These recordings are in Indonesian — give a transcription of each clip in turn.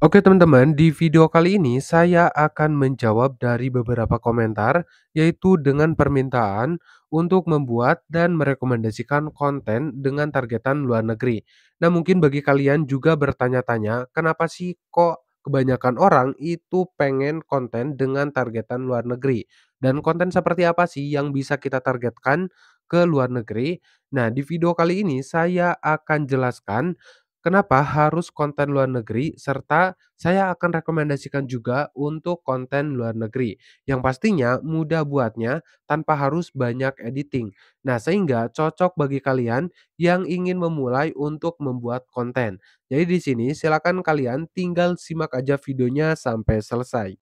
Oke teman-teman, di video kali ini saya akan menjawab dari beberapa komentar, yaitu dengan permintaan untuk membuat dan merekomendasikan konten dengan targetan luar negeri. Nah mungkin bagi kalian juga bertanya-tanya, kenapa sih kok kebanyakan orang itu pengen konten dengan targetan luar negeri? Dan konten seperti apa sih yang bisa kita targetkan ke luar negeri? Nah di video kali ini saya akan jelaskan kenapa harus konten luar negeri, serta saya akan rekomendasikan juga untuk konten luar negeri, yang pastinya mudah buatnya tanpa harus banyak editing. Nah, sehingga cocok bagi kalian yang ingin memulai untuk membuat konten. Jadi di sini silakan kalian tinggal simak aja videonya sampai selesai.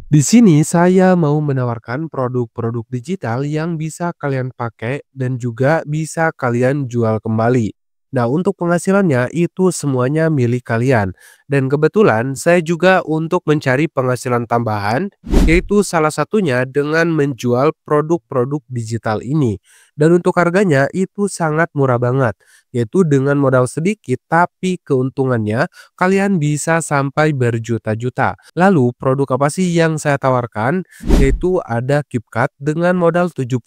Di sini saya mau menawarkan produk-produk digital yang bisa kalian pakai dan juga bisa kalian jual kembali. Nah, untuk penghasilannya itu semuanya milik kalian. Dan kebetulan saya juga untuk mencari penghasilan tambahan, yaitu salah satunya dengan menjual produk-produk digital ini. Dan untuk harganya itu sangat murah banget, yaitu dengan modal sedikit tapi keuntungannya kalian bisa sampai berjuta-juta. Lalu produk apa sih yang saya tawarkan? Yaitu ada KitKat dengan modal 75.000,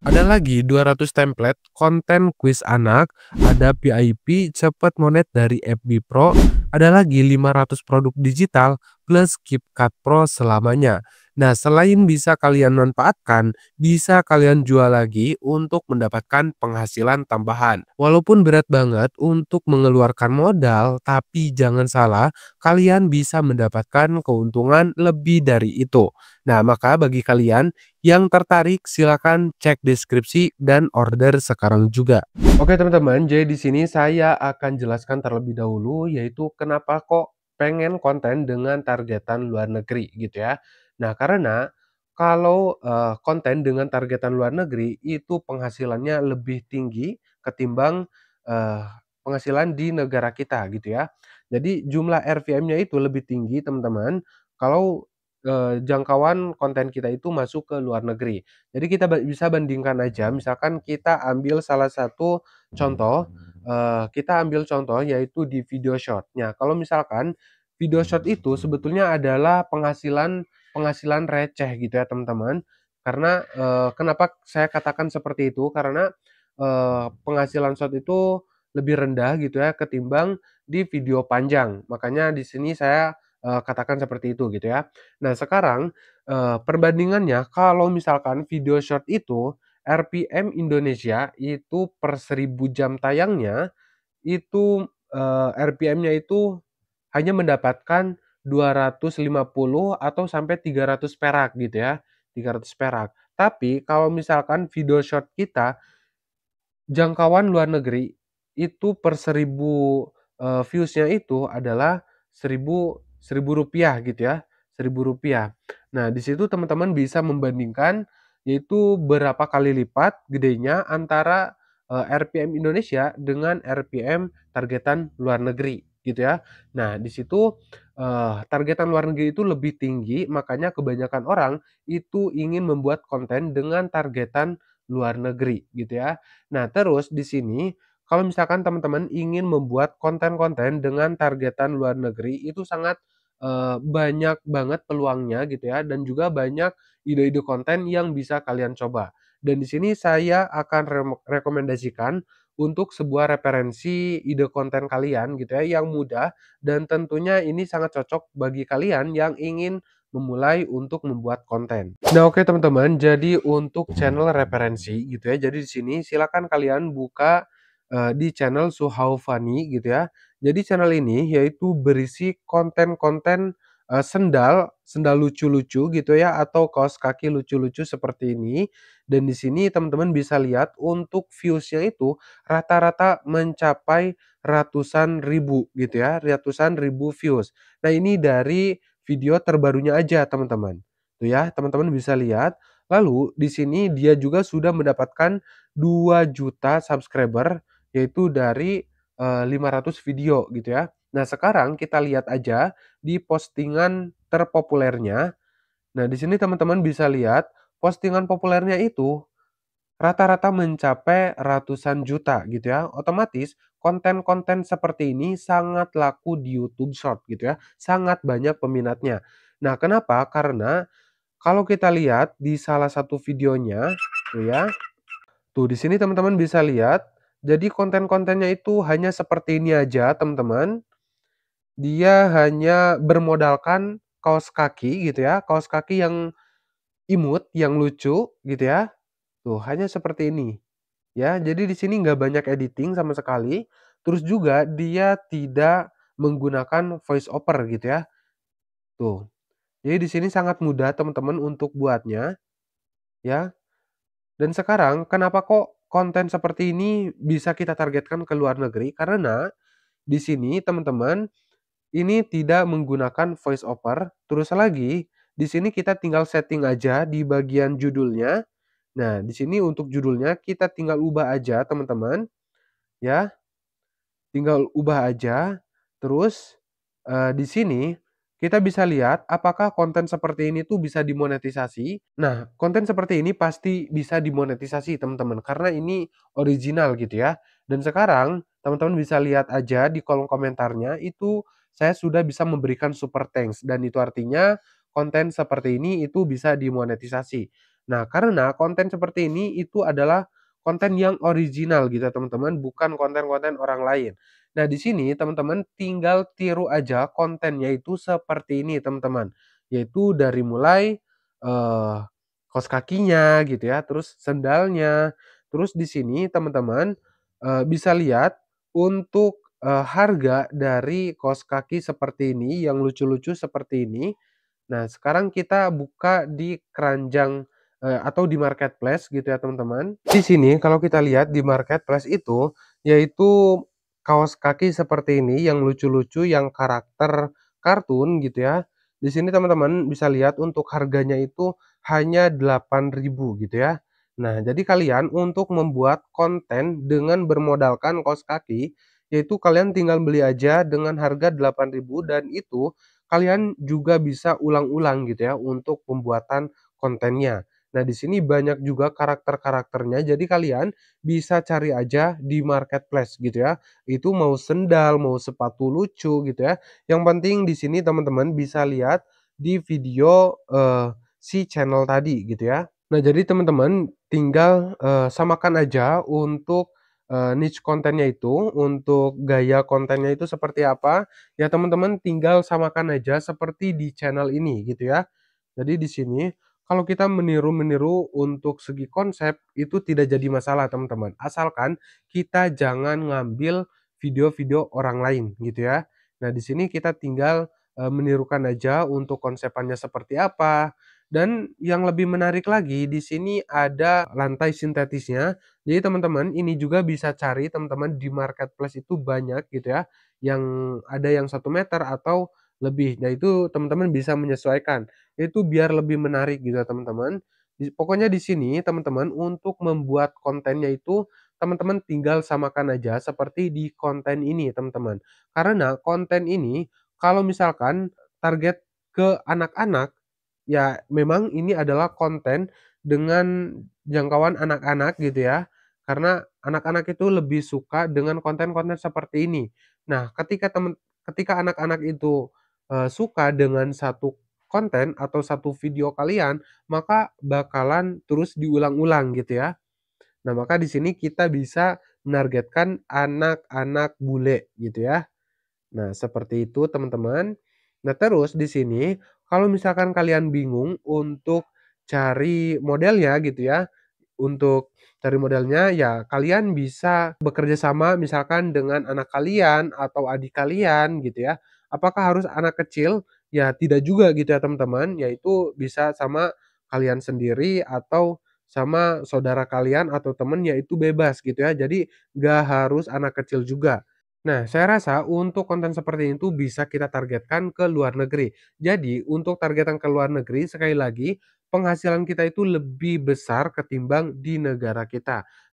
ada lagi 200 template konten kuis anak, ada VIP cepat monet dari FB Pro, ada lagi 500 produk digital plus KitKat Pro selamanya. Nah, selain bisa kalian manfaatkan, bisa kalian jual lagi untuk mendapatkan penghasilan tambahan. Walaupun berat banget untuk mengeluarkan modal, tapi jangan salah, kalian bisa mendapatkan keuntungan lebih dari itu. Nah, maka bagi kalian yang tertarik, silakan cek deskripsi dan order sekarang juga. Oke teman-teman, jadi di sini saya akan jelaskan terlebih dahulu yaitu kenapa kok pengen konten dengan targetan luar negeri gitu ya. Nah, karena kalau konten dengan targetan luar negeri itu penghasilannya lebih tinggi ketimbang eh, penghasilan di negara kita gitu ya. Jadi jumlah RPM-nya itu lebih tinggi teman-teman kalau jangkauan konten kita itu masuk ke luar negeri. Jadi kita bisa bandingkan aja, misalkan kita ambil salah satu contoh, kita ambil contoh yaitu di video short. Nah, kalau misalkan video short itu sebetulnya adalah penghasilan penghasilan receh gitu ya teman-teman. Karena, kenapa saya katakan seperti itu, karena, penghasilan short itu lebih rendah gitu ya ketimbang di video panjang. Makanya di sini saya, katakan seperti itu gitu ya. Nah sekarang, perbandingannya kalau misalkan video short itu RPM Indonesia itu per 1.000 jam tayangnya itu, RPM-nya itu hanya mendapatkan 250 atau sampai 300 perak gitu ya, 300 perak. Tapi kalau misalkan video short kita jangkauan luar negeri itu per 1.000, views-nya itu adalah Rp1.000 gitu ya, Rp1.000. Nah, di situ teman-teman bisa membandingkan yaitu berapa kali lipat gedenya antara, RPM Indonesia dengan RPM targetan luar negeri gitu ya. Nah, di situ, targetan luar negeri itu lebih tinggi, makanya kebanyakan orang itu ingin membuat konten dengan targetan luar negeri gitu ya. Nah, terus di sini kalau misalkan teman-teman ingin membuat konten-konten dengan targetan luar negeri itu sangat, banyak banget peluangnya gitu ya dan juga banyak ide-ide konten yang bisa kalian coba. Dan di sini saya akan rekomendasikan untuk sebuah referensi ide konten kalian gitu ya yang mudah dan tentunya ini sangat cocok bagi kalian yang ingin memulai untuk membuat konten. Nah, oke teman-teman, jadi untuk channel referensi gitu ya. Jadi di sini silakan kalian buka di channel Suhau Fani gitu ya. Jadi channel ini yaitu berisi konten-konten sendal, sendal lucu-lucu gitu ya atau kaos kaki lucu-lucu seperti ini. Dan di sini teman-teman bisa lihat untuk views-nya itu rata-rata mencapai ratusan ribu gitu ya, ratusan ribu views. Nah, ini dari video terbarunya aja teman-teman. Tuh ya, teman-teman bisa lihat. Lalu di sini dia juga sudah mendapatkan 2 juta subscriber yaitu dari 500 video gitu ya. Nah, sekarang kita lihat aja di postingan terpopulernya. Nah, di sini teman-teman bisa lihat postingan populernya itu rata-rata mencapai ratusan juta gitu ya. Otomatis konten-konten seperti ini sangat laku di YouTube Short gitu ya, sangat banyak peminatnya. Nah, kenapa? Karena kalau kita lihat di salah satu videonya tuh ya, tuh di sini teman-teman bisa lihat, jadi konten-kontennya itu hanya seperti ini aja teman-teman. Dia hanya bermodalkan kaos kaki gitu ya, kaos kaki yang imut, yang lucu gitu ya. Tuh hanya seperti ini. Ya, jadi di sini nggak banyak editing sama sekali, terus juga dia tidak menggunakan voice over gitu ya, tuh. Jadi di sini sangat mudah teman-teman untuk buatnya, ya. Dan sekarang kenapa kok konten seperti ini bisa kita targetkan ke luar negeri? Karena di sini teman-teman, ini tidak menggunakan voice over, terus lagi di sini kita tinggal setting aja di bagian judulnya. Nah, di sini untuk judulnya kita tinggal ubah aja teman-teman, ya. Tinggal ubah aja, terus, di sini kita bisa lihat apakah konten seperti ini tuh bisa dimonetisasi. Nah, konten seperti ini pasti bisa dimonetisasi teman-teman, karena ini original gitu ya. Dan sekarang teman-teman bisa lihat aja di kolom komentarnya itu saya sudah bisa memberikan super thanks dan itu artinya konten seperti ini itu bisa dimonetisasi. Nah, karena konten seperti ini itu adalah konten yang original gitu ya teman-teman, bukan konten-konten orang lain. Nah, di sini teman-teman tinggal tiru aja kontennya itu seperti ini teman-teman, yaitu dari mulai, eee, kaos kakinya gitu ya, terus sendalnya, terus di sini teman-teman, bisa lihat untuk, harga dari kaos kaki seperti ini yang lucu-lucu seperti ini. Nah, sekarang kita buka di keranjang, atau di marketplace gitu ya teman-teman. Di sini kalau kita lihat di marketplace itu, yaitu kaos kaki seperti ini yang lucu-lucu, yang karakter kartun gitu ya. Di sini teman-teman bisa lihat untuk harganya itu hanya 8.000 gitu ya. Nah, jadi kalian untuk membuat konten dengan bermodalkan kaos kaki, yaitu kalian tinggal beli aja dengan harga 8.000 dan itu kalian juga bisa ulang-ulang gitu ya untuk pembuatan kontennya. Nah, di sini banyak juga karakter-karakternya, jadi kalian bisa cari aja di marketplace gitu ya. Itu mau sendal, mau sepatu lucu gitu ya. Yang penting di sini teman-teman bisa lihat di video, si channel tadi gitu ya. Nah, jadi teman-teman tinggal, samakan aja untuk, niche kontennya itu, untuk gaya kontennya itu seperti apa, ya teman-teman tinggal samakan aja seperti di channel ini gitu ya. Jadi di sini kalau kita meniru-meniru untuk segi konsep itu tidak jadi masalah teman-teman, asalkan kita jangan ngambil video-video orang lain gitu ya. Nah, di sini kita tinggal, menirukan aja untuk konsepannya seperti apa, dan yang lebih menarik lagi di sini ada lantai sintetisnya. Jadi teman-teman ini juga bisa cari teman-teman di marketplace itu banyak gitu ya, yang ada yang 1 meter atau lebih. Nah, itu teman-teman bisa menyesuaikan, itu biar lebih menarik gitu ya teman-teman. Pokoknya di sini teman-teman untuk membuat kontennya itu teman-teman tinggal samakan aja seperti di konten ini teman-teman. Karena konten ini kalau misalkan target ke anak-anak, ya memang ini adalah konten dengan jangkauan anak-anak gitu ya, karena anak-anak itu lebih suka dengan konten-konten seperti ini. Nah, ketika anak-anak itu, suka dengan satu konten atau satu video kalian, maka bakalan terus diulang-ulang gitu ya. Nah, maka di sini kita bisa menargetkan anak-anak bule gitu ya. Nah, seperti itu teman-teman. Nah, terus di sini kalau misalkan kalian bingung untuk cari modelnya gitu ya, untuk cari modelnya ya kalian bisa bekerja sama misalkan dengan anak kalian atau adik kalian gitu ya. Apakah harus anak kecil? Ya tidak juga gitu ya teman-teman, yaitu bisa sama kalian sendiri atau sama saudara kalian atau temen ya itu bebas gitu ya. Jadi nggak harus anak kecil juga. Nah, saya rasa untuk konten seperti itu bisa kita targetkan ke luar negeri. Jadi, untuk targetan ke luar negeri, sekali lagi, penghasilan kita itu lebih besar ketimbang di negara kita.